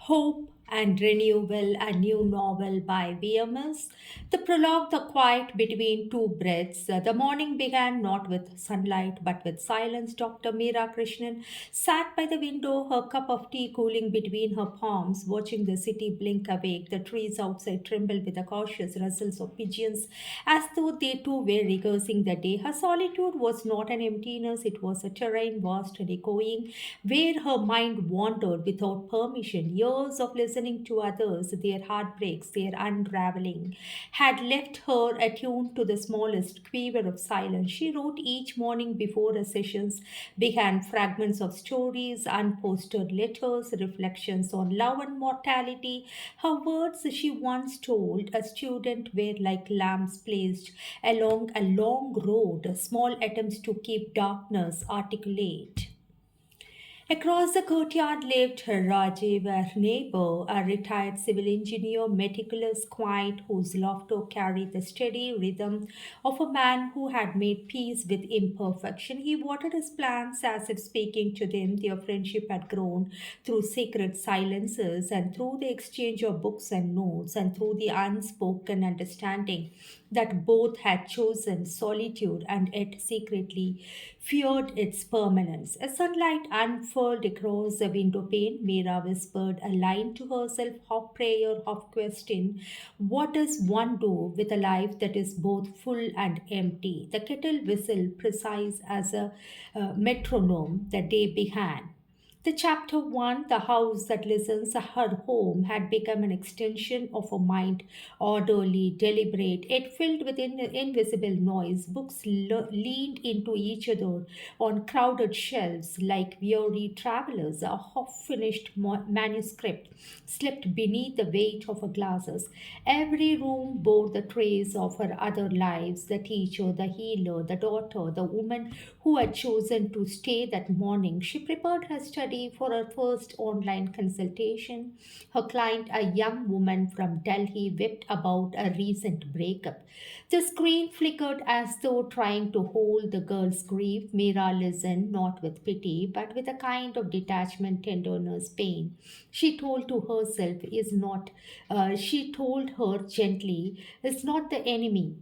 Hope and Renewal, a new novel by VMS. The prologue, the quiet between two breaths. The morning began not with sunlight but with silence. Dr. Meera Krishnan sat by the window, her cup of tea cooling between her palms, watching the city blink awake. The trees outside trembled with the cautious rustles of pigeons, as though they too were rehearsing the day. Her solitude was not an emptiness, it was a terrain vast and echoing, where her mind wandered without permission. Years of listening to others, their heartbreaks, their unraveling, had left her attuned to the smallest quiver of silence. She wrote each morning before her sessions began fragments of stories, unposted letters, reflections on love and mortality. Her words, she once told a student, were like lamps placed along a long road, small attempts to keep darkness articulate. Across the courtyard lived Rajiv, her neighbor, a retired civil engineer, meticulous, quiet, whose laughter carried the steady rhythm of a man who had made peace with imperfection. He watered his plants as if speaking to them. Their friendship had grown through sacred silences and through the exchange of books and notes and through the unspoken understanding that both had chosen solitude and yet secretly feared its permanence. As sunlight unfurled across the window pane, Meera whispered a line to herself, half prayer, half question. What does one do with a life that is both full and empty? The kettle whistled, precise as a metronome. The day began. The chapter 1, The House That Listens, her home, had become an extension of a mind, orderly, deliberate, yet filled with invisible noise. Books leaned into each other on crowded shelves like weary travelers. A half finished manuscript slipped beneath the weight of her glasses. Every room bore the trace of her other lives, the teacher, the healer, the daughter, the woman who had chosen to stay that morning. She prepared her study for her first online consultation. Her client, a young woman from Delhi, wept about a recent breakup. The screen flickered as though trying to hold the girl's grief. Meera listened, not with pity, but with a kind of detachment, tenderness, pain. She told to herself, she told her gently, is not the enemy.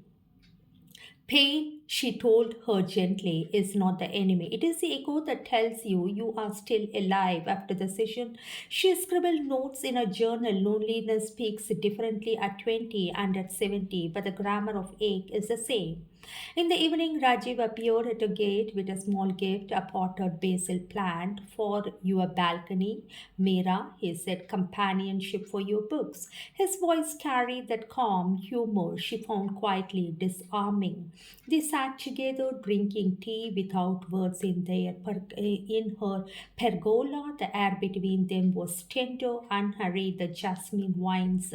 Pain, she told her gently, is not the enemy. It is the echo that tells you you are still alive. After the session, she scribbled notes in a journal. Loneliness speaks differently at 20 and at 70, but the grammar of ache is the same. In the evening, Rajiv appeared at a gate with a small gift, a potted basil plant for your balcony. Meera, he said, companionship for your books. His voice carried that calm humor she found quietly disarming. They sat together drinking tea without words in her pergola. The air between them was tender, unhurried. The jasmine wines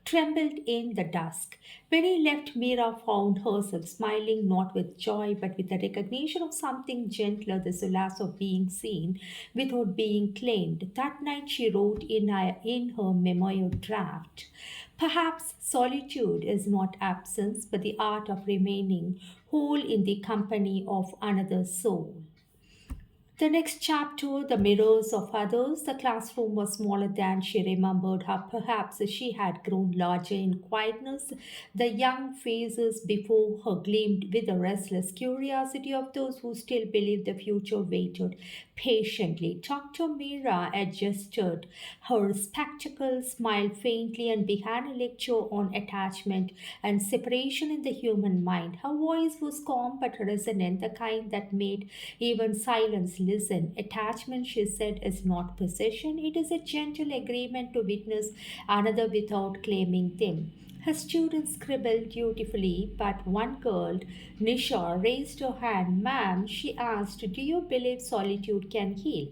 trembled in the dusk. When he left, Mira found herself smiling not with joy but with the recognition of something gentler, the solace of being seen without being claimed. That night she wrote in her memoir draft. Perhaps solitude is not absence, but the art of remaining whole in the company of another soul. The next chapter, The Mirrors of Others. The classroom was smaller than she remembered. How perhaps she had grown larger in quietness. The young faces before her gleamed with the restless curiosity of those who still believed the future waited patiently. Dr. Mira adjusted her spectacles, smiled faintly, and began a lecture on attachment and separation in the human mind. Her voice was calm but resonant, the kind that made even silence listen. Attachment, she said, is not possession, it is a gentle agreement to witness another without claiming them. Her students scribbled dutifully, but one girl, Nisha, raised her hand. Ma'am, she asked, do you believe solitude can heal?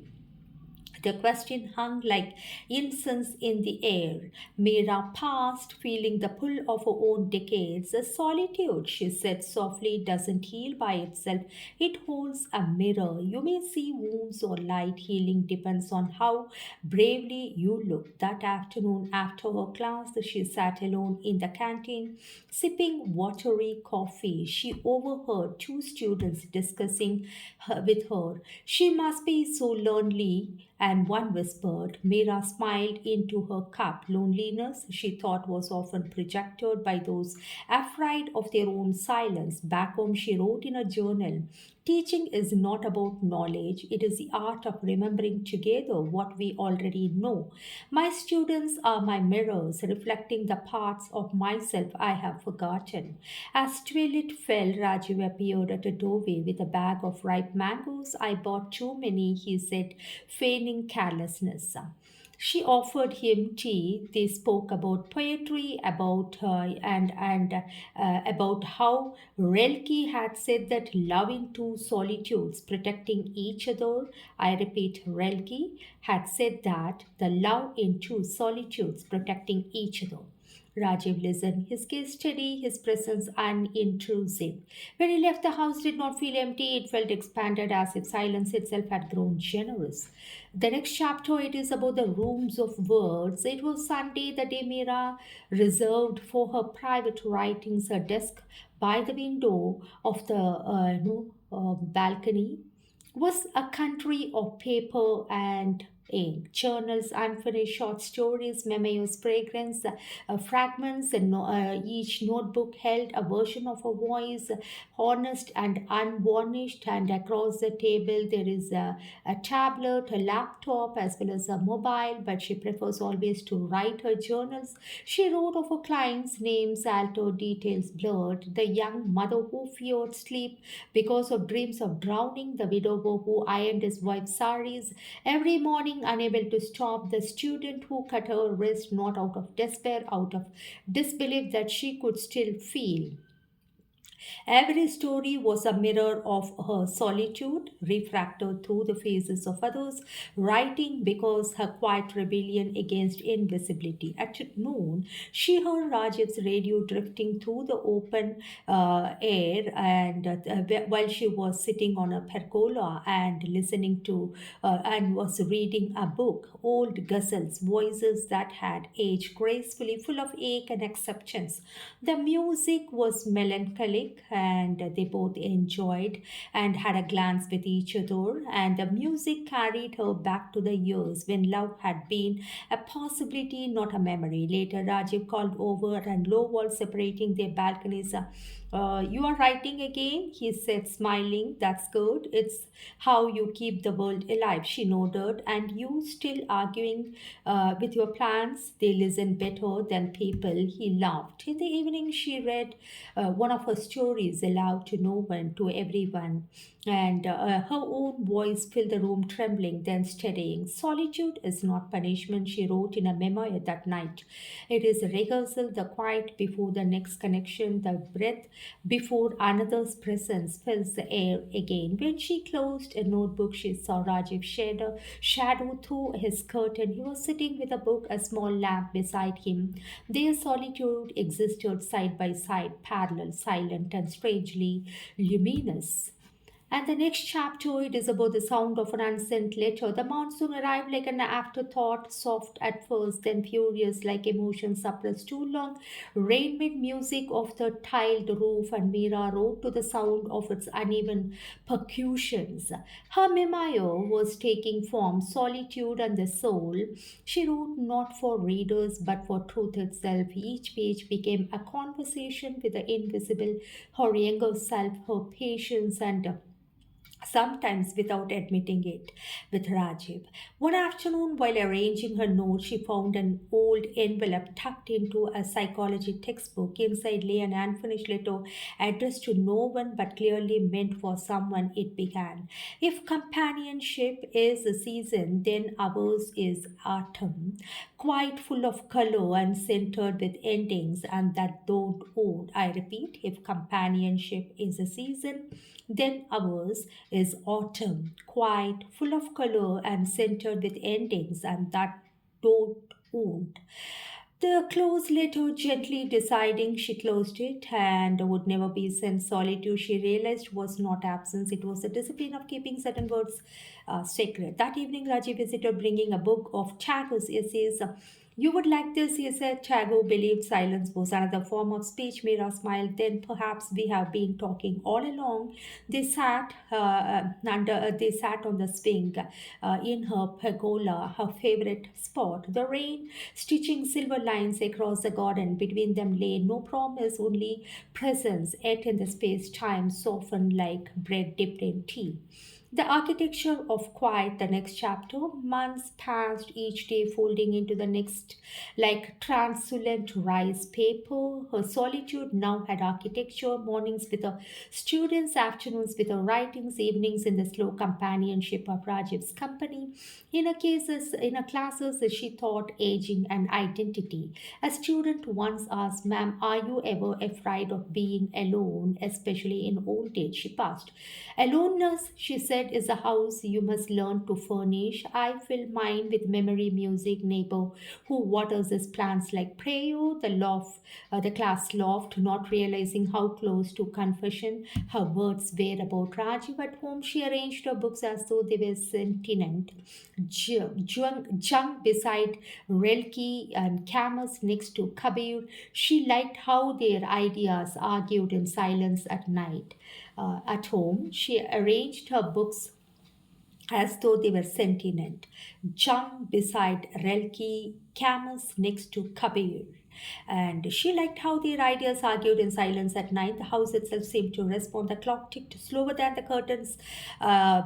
The question hung like incense in the air. Mira paused, feeling the pull of her own decades. A solitude, she said softly, doesn't heal by itself. It holds a mirror. You may see wounds or light. Healing depends on how bravely you look. That afternoon, after her class, she sat alone in the canteen, sipping watery coffee. She overheard two students discussing with her. She must be so lonely and one whispered. Mira smiled into her cup. Loneliness, she thought, was often projected by those afraid of their own silence. Back home, she wrote in a journal. Teaching is not about knowledge, it is the art of remembering together what we already know. My students are my mirrors, reflecting the parts of myself I have forgotten. As twilight fell, Rajiv appeared at a doorway with a bag of ripe mangoes. I bought too many, he said, feigning carelessness. She offered him tea. They spoke about poetry, about about how Rilke had said that love in two solitudes, protecting each other. I repeat, Rilke had said that the love in two solitudes, protecting each other. Rajiv listened, his gaze steady, his presence unintrusive. When he left the house did not feel empty, it felt expanded as if silence itself had grown generous. The next chapter it is about the rooms of words. It was Sunday, the day Mira reserved for her private writings, a desk by the window of the balcony was a country of paper and ink, journals, unfinished short stories, memoirs, fragrance, fragments, and each notebook held a version of a voice, honest and unvarnished. And across the table, there is a tablet, a laptop, as well as a mobile. But she prefers always to write her journals. She wrote of her clients' names, altered details blurred, the young mother who feared sleep because of dreams of drowning, the widower who ironed his wife's saris every morning, unable to stop, the student who cut her wrist not out of despair, out of disbelief that she could still feel. Every story was a mirror of her solitude, refracted through the faces of others, writing because her quiet rebellion against invisibility. At noon, she heard Rajiv's radio drifting through the open air, and while she was sitting on a pergola and listening to and was reading a book, old ghazals, voices that had aged gracefully, full of ache and acceptance. The music was melancholic, and they both enjoyed and had a glance with each other. And the music carried her back to the years when love had been a possibility, not a memory. Later, Rajiv called over, and low walls separating their balconies. You are writing again, he said, smiling. That's good. It's how you keep the world alive. She nodded. And you still arguing with your plans? They listen better than people. He laughed. In the evening, she read one of her stories aloud to no one, to everyone. And her own voice filled the room, trembling, then steadying. Solitude is not punishment, she wrote in a memoir that night. It is a rehearsal, the quiet before the next connection, the breath before another's presence fills the air again. When she closed a notebook, she saw Rajiv shadow through his curtain. He was sitting with a book, a small lamp beside him. Their solitude existed side by side, parallel, silent, and strangely luminous. And the next chapter, it is about the sound of an unsent letter. The monsoon arrived like an afterthought, soft at first, then furious, like emotion suppressed too long. Rain made music of the tiled roof, and Mira wrote to the sound of its uneven percussions. Her memoir was taking form, solitude and the soul. She wrote not for readers but for truth itself. Each page became a conversation with the invisible, her younger self, her patience and sometimes without admitting it, with Rajiv. One afternoon, while arranging her notes, she found an old envelope tucked into a psychology textbook. Inside lay an unfinished letter addressed to no one but clearly meant for someone. It began. If companionship is a season, then ours is autumn, quite full of color and centered with endings and that don't own. I repeat, if companionship is a season, then ours is autumn, quiet, full of color and centered with endings and that don't wound. The closed letter, gently deciding, she closed it and would never be sent. Solitude, she realized, was not absence. It was the discipline of keeping certain words sacred. That evening, Raji visited, bringing a book of Tagore's essays. You would like this, he said. Chago believed silence was another form of speech. Mira smiled. Then perhaps we have been talking all along. They sat on the swing in her pergola, her favorite spot. The rain stitching silver lines across the garden. Between them lay no promise, only presence, yet in the space time softened like bread dipped in tea. The architecture of quiet, the next chapter. Months passed, each day folding into the next like translucent rice paper. Her solitude now had architecture, mornings with her students, afternoons with her writings, evenings in the slow companionship of Rajiv's company. In her classes, she taught aging and identity. A student once asked, "Ma'am, are you ever afraid of being alone, especially in old age?" She passed. "Aloneness," she said, "is a house you must learn to furnish. I fill mine with memory, music, neighbor who waters his plants like prayer." The class laughed, not realizing how close to confession her words were about Rajiv. At home, she arranged her books as though they were sentient. Jung beside Relki and Camus next to Kabir. She liked how their ideas argued in silence at night. At home, she arranged her books as though they were sentient. Jung beside Relki, Camus next to Kabir. And she liked how their ideas argued in silence at night. The house itself seemed to respond. The clock ticked slower than the curtains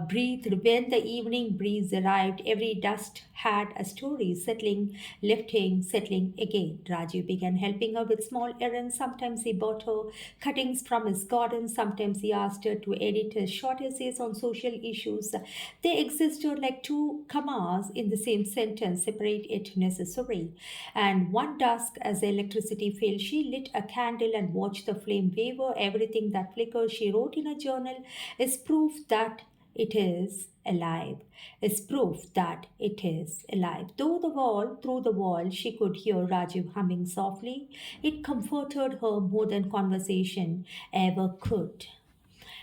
breathed. When the evening breeze arrived, every dust had a story, settling, lifting, settling again. Rajiv began helping her with small errands. Sometimes he bought her cuttings from his garden. Sometimes he asked her to edit his short essays on social issues. They existed like two commas in the same sentence, separate yet necessary. And one dusk, as the electricity failed, she lit a candle and watched the flame waver. Everything that flickers, she wrote in a journal, is proof that it is alive. Is proof that it is alive. Through the wall, she could hear Rajiv humming softly. It comforted her more than conversation ever could.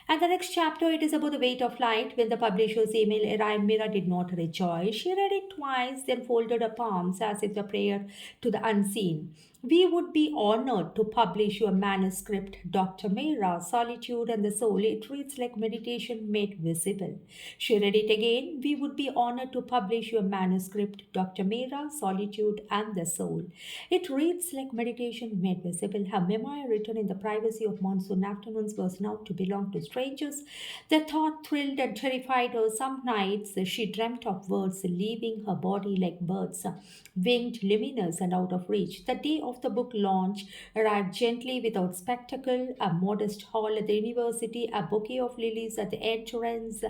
And the next chapter, it is about the weight of light. When the publisher's email arrived, Mira did not rejoice. She read it twice, then folded her palms as if a prayer to the unseen. "We would be honored to publish your manuscript, Dr. Mira, Solitude and the Soul. It reads like meditation made visible." She read it again. "We would be honored to publish your manuscript, Dr. Mira, Solitude and the Soul. It reads like meditation made visible." Her memoir, written in the privacy of monsoon afternoons, was now to belong to strangers. The thought thrilled and terrified her. Some nights she dreamt of words leaving her body like birds, winged, luminous, and out of reach. The day of the book launch arrived gently without spectacle. A modest hall at the university, a bouquet of lilies at the entrance,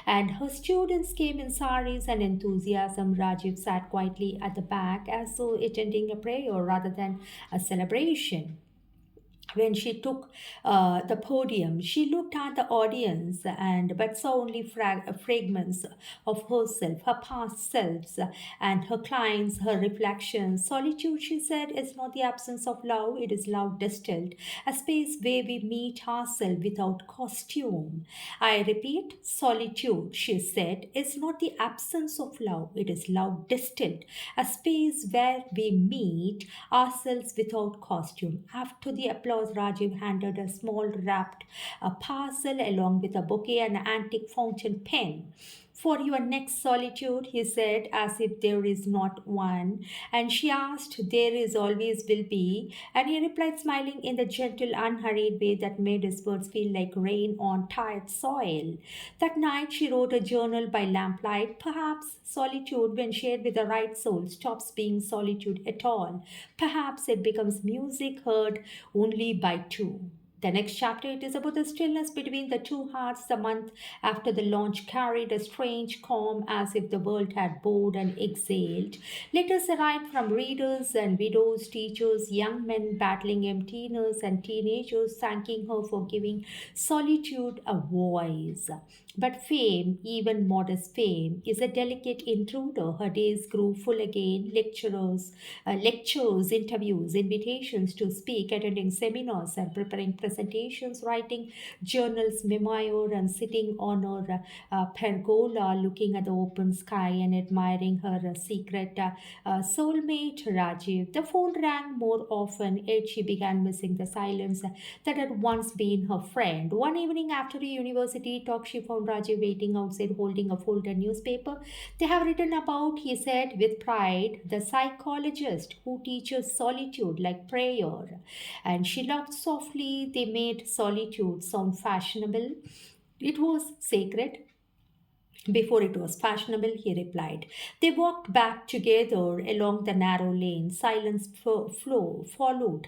and her students came in saris and enthusiasm. Rajiv sat quietly at the back as though attending a prayer rather than a celebration. When she took the podium, she looked at the audience and but saw only fragments of herself, her past selves, and her clients, her reflections. "Solitude," she said, "is not the absence of love; it is love distilled, a space where we meet ourselves without costume." "I repeat, solitude," she said, "is not the absence of love; it is love distilled, a space where we meet ourselves without costume." After the applause, Rajiv handed a small wrapped parcel along with a bouquet and an antique fountain pen. "For your next solitude," he said, as if there is not one. And she asked, "There is always will be." And he replied, smiling in the gentle, unhurried way that made his words feel like rain on tired soil. That night, she wrote a journal by lamplight. Perhaps solitude, when shared with the right soul, stops being solitude at all. Perhaps it becomes music heard only by two. The next chapter, it is about the stillness between the two hearts. The month after the launch carried a strange calm, as if the world had bowed and exhaled. Letters arrived from readers and widows, teachers, young men battling emptiness, and teenagers thanking her for giving solitude a voice. But fame, even modest fame, is a delicate intruder. Her days grew full again. Lectures, interviews, invitations to speak, attending seminars, and preparing presentations presentations, writing journals, memoir, and sitting on her pergola, looking at the open sky and admiring her secret soulmate, Rajiv. The phone rang more often, yet she began missing the silence that had once been her friend. One evening after a university talk, she found Rajiv waiting outside holding a folded newspaper. They have written about, he said with pride, the psychologist who teaches solitude like prayer. And she laughed softly. They made solitude sound fashionable. It was sacred before it was fashionable, he replied. They walked back together along the narrow lane. Silence followed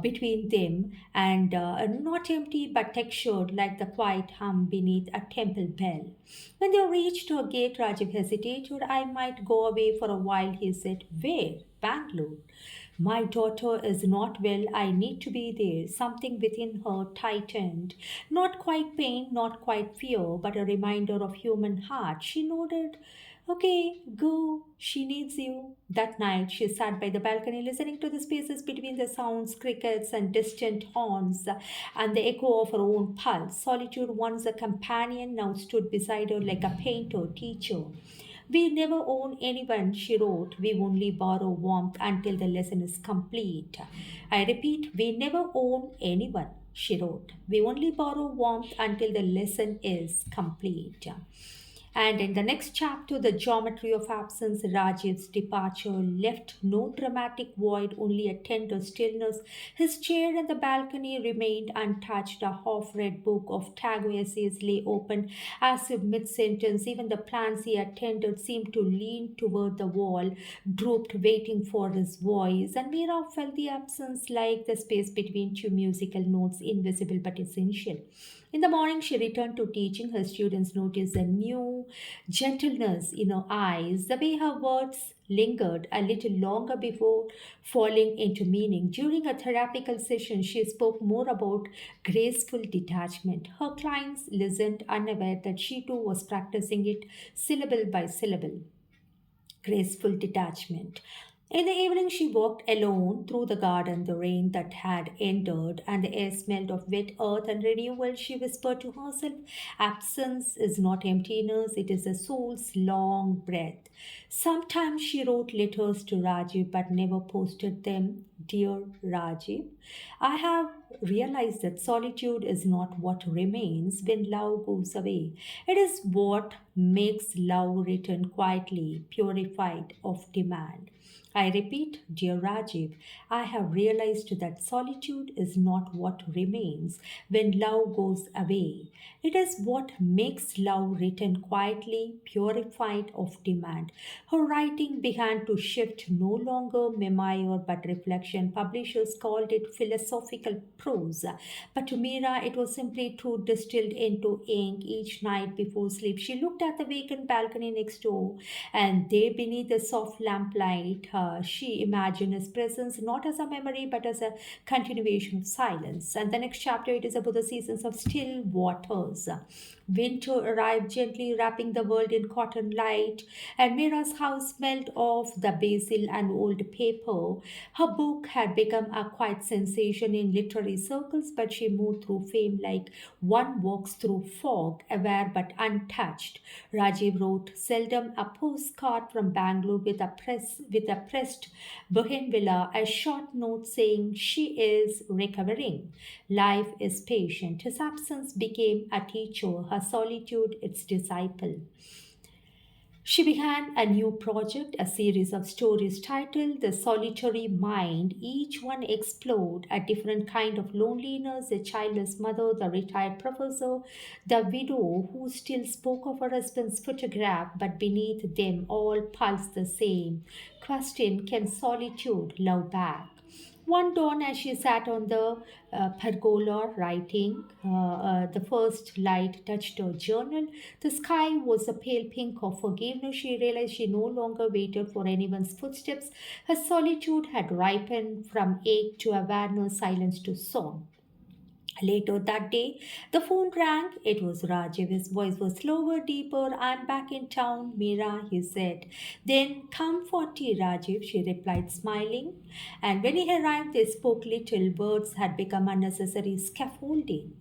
between them, and not empty but textured like the quiet hum beneath a temple bell. When they reached a gate, Rajiv hesitated. I might go away for a while, he said. Where? Bangalore. My daughter is not well. I need to be there. Something within her tightened. Not quite pain, not quite fear, but a reminder of human heart. She nodded. Okay, go. She needs you. That night, she sat by the balcony listening to the spaces between the sounds, crickets, and distant horns, and the echo of her own pulse. Solitude, once a companion, now stood beside her like a painter, teacher. We never own anyone, she wrote. We only borrow warmth until the lesson is complete. I repeat, we never own anyone, she wrote. We only borrow warmth until the lesson is complete. And in the next chapter, the geometry of absence, Rajiv's departure left no dramatic void, only a tender stillness. His chair in the balcony remained untouched. A half read book of Tagore essays lay open as if mid sentence. Even the plants he attended seemed to lean toward the wall, drooped, waiting for his voice. And Mira felt the absence like the space between two musical notes, invisible but essential. In the morning, she returned to teaching. Her students noticed a new gentleness in her eyes, the way her words lingered a little longer before falling into meaning. During a therapical session, she spoke more about graceful detachment. Her clients listened, unaware that she too was practicing it syllable by syllable. Graceful detachment. In the evening, she walked alone through the garden, the rain that had ended, and the air smelled of wet earth and renewal. She whispered to herself, absence is not emptiness, it is a soul's long breath. Sometimes she wrote letters to Rajiv but never posted them. Dear Rajiv, I have realized that solitude is not what remains when love goes away. It is what makes love return quietly, purified of demand. I repeat, dear Rajiv, I have realized that solitude is not what remains when love goes away. It is what makes love return quietly, purified of demand. Her writing began to shift, no longer memoir but reflection. Publishers called it philosophical prose, but to Mira it was simply truth distilled into ink. Each night before sleep, she looked at the vacant balcony next door, and there beneath the soft lamplight, she imagined his presence not as a memory but as a continuation of silence. And the next chapter, it is about the seasons of still waters. Winter arrived gently, wrapping the world in cotton light, and Mira's house smelled of the basil and old paper. Her book had become a quiet sensation in literary circles, but she moved through fame like one walks through fog, aware but untouched. Rajiv wrote, seldom a postcard from Bangalore with a pressed bougainvillea, a short note saying she is recovering. Life is patient. His absence became a teacher, her solitude its disciple. She began a new project, a series of stories titled The Solitary Mind. Each one explored a different kind of loneliness, a childless mother, the retired professor, the widow who still spoke of her husband's photograph, but beneath them all pulsed the same question, can solitude love back? One dawn, as she sat on the pergola writing, the first light touched her journal. The sky was a pale pink of forgiveness. She realized she no longer waited for anyone's footsteps. Her solitude had ripened from ache to awareness, silence to song. Later that day, the phone rang. It was Rajiv. His voice was slower, deeper. I'm back in town, Mira, he said. Then come for tea, Rajiv, she replied, smiling. And when he arrived, they spoke little. Words had become unnecessary scaffolding.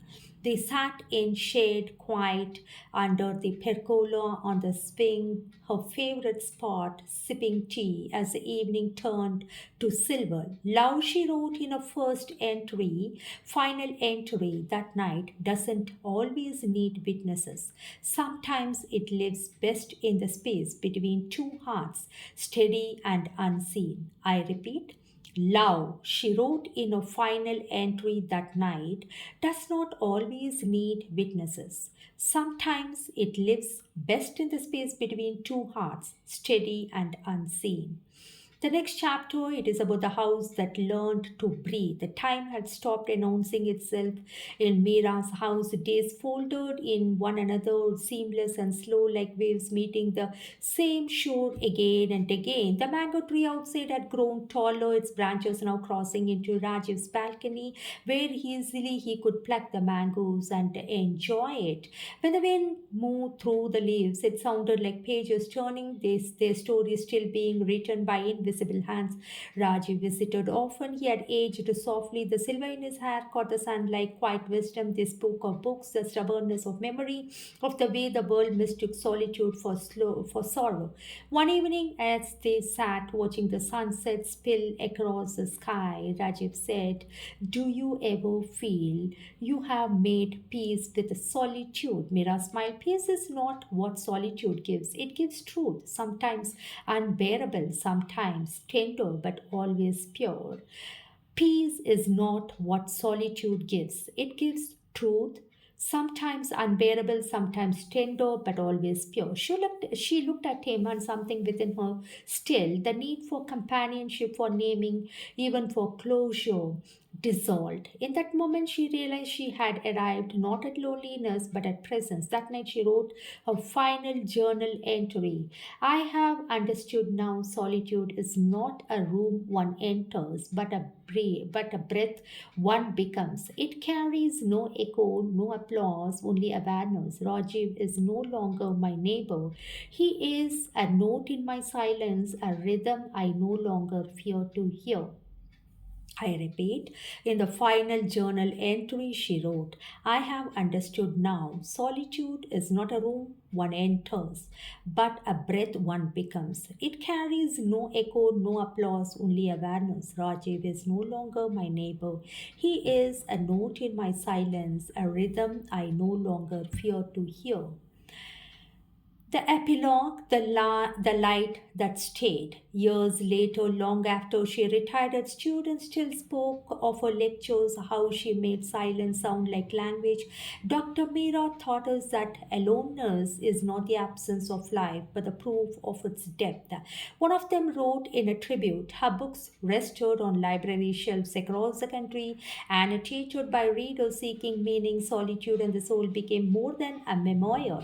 They sat in shade, quiet, under the pergola on the swing, her favorite spot, sipping tea as the evening turned to silver. Love, she wrote in a first entry, final entry that night, doesn't always need witnesses. Sometimes it lives best in the space between two hearts, steady and unseen. I repeat, love, she wrote in a final entry that night, does not always need witnesses. Sometimes it lives best in the space between two hearts, steady and unseen. The next chapter, it is about the house that learned to breathe. The time had stopped announcing itself in Mira's house. Days folded in one another, seamless and slow like waves meeting the same shore again and again. The mango tree outside had grown taller, its branches now crossing into Rajiv's balcony, where easily he could pluck the mangoes and enjoy it. When the wind moved through the leaves, it sounded like pages turning, their stories still being written by invisible hands. Rajiv visited often. He had aged softly. The silver in his hair caught the sunlight, quiet wisdom. They spoke of books, the stubbornness of memory, of the way the world mistook solitude for sorrow. One evening, as they sat watching the sunset spill across the sky, Rajiv said, do you ever feel you have made peace with solitude? Mira smiled. Peace is not what solitude gives, it gives truth, sometimes unbearable, sometimes tender, but always pure. Peace is not what solitude gives. It gives truth, sometimes unbearable, sometimes tender, but always pure. She looked at him, and something within her still, the need for companionship, for naming, even for closure, dissolved. In that moment, she realized she had arrived not at loneliness but at presence. That night, she wrote her final journal entry. I have understood now solitude is not a room one enters, but a breath one becomes. It carries no echo, no applause, only awareness. Rajiv is no longer my neighbor. He is a note in my silence, a rhythm I no longer fear to hear. I repeat, in the final journal entry she wrote, I have understood now solitude is not a room one enters, but a breath one becomes. It carries no echo, no applause, only awareness. Rajiv is no longer my neighbor. He is a note in my silence, a rhythm I no longer fear to hear. The epilogue, the light that stayed. Years later, long after she retired, students still spoke of her lectures, how she made silence sound like language. Dr. Meera taught us that aloneness is not the absence of life, but the proof of its depth. One of them wrote in a tribute, her books rested on library shelves across the country, annotated by readers seeking meaning, solitude, and the soul became more than a memoir.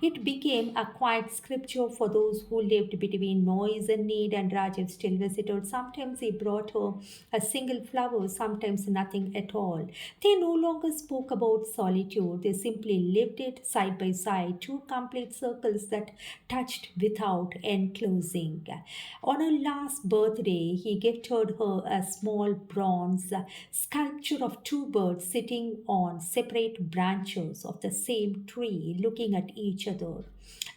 It became a quiet scripture for those who lived between noise and need, and Rajiv still visited. Sometimes he brought her a single flower, sometimes nothing at all. They no longer spoke about solitude, they simply lived it side by side, two complete circles that touched without enclosing. On her last birthday, he gifted her a small bronze sculpture of two birds sitting on separate branches of the same tree, looking at each other.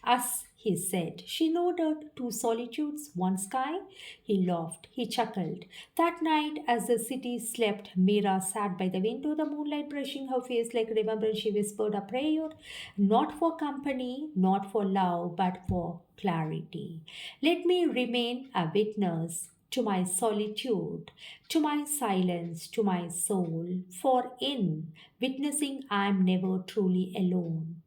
Us, he said. She nodded. Two solitudes, one sky. He laughed. He chuckled. That night, as the city slept, Mira sat by the window, the moonlight brushing her face like remembrance. She whispered a prayer, not for company, not for love, but for clarity. Let me remain a witness to my solitude, to my silence, to my soul, for in witnessing I am never truly alone.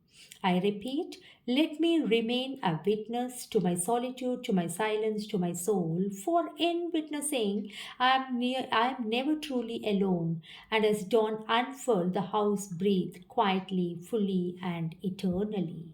I repeat, let me remain a witness to my solitude, to my silence, to my soul, for in witnessing I am never truly alone, and as dawn unfurled, the house breathed quietly, fully, and eternally.